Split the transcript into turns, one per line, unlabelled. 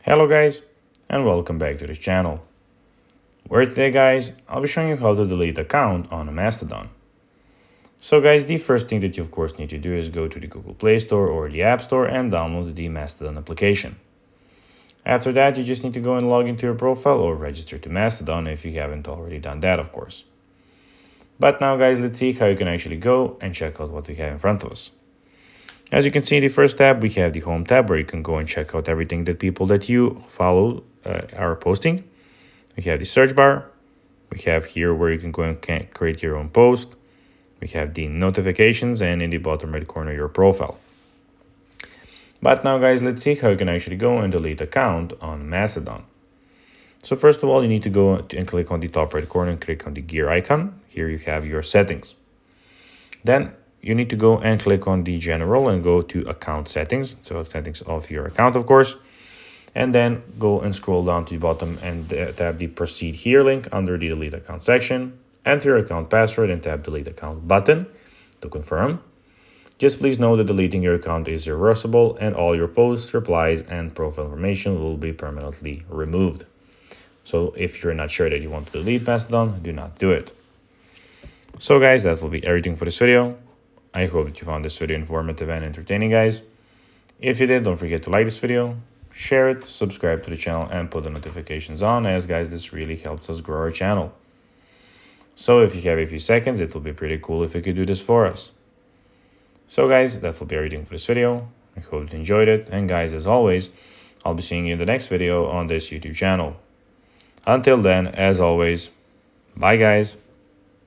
Hello guys, and welcome back to this channel, where today guys, I'll be showing you how to delete account on a Mastodon. So guys, the first thing that you of course need to do is go to the Google Play Store or the App Store and download the Mastodon application. After that, you just need to go and log into your profile or register to Mastodon if you haven't already done that, of course. But now guys, let's see how you can actually go and check out what we have in front of us. As you can see in the first tab, we have the home tab where you can go and check out everything that people that you follow are posting. We have the search bar. We have here where you can go and create your own post. We have the notifications and in the bottom right corner, your profile. But now guys, let's see how you can actually go and delete account on Mastodon. So first of all, you need to go and click on the top right corner and click on the gear icon. Here you have your settings. Then you need to go and click on the general and go to account settings. So settings of your account, of course. And then go and scroll down to the bottom and tap the proceed here link under the delete account section. Enter your account password and tap delete account button to confirm. Just please know that deleting your account is irreversible and all your posts, replies, and profile information will be permanently removed. So if you're not sure that you want to delete Mastodon, do not do it. So guys, that will be everything for this video. I hope that you found this video informative and entertaining, guys. If you did, don't forget to like this video, share it, subscribe to the channel, and put the notifications on, as guys, this really helps us grow our channel. So if you have a few seconds, it will be pretty cool if you could do this for us. So guys, that will be everything for this video. I hope you enjoyed it, and guys, as always, I'll be seeing you in the next video on this YouTube channel. Until then, as always, bye guys.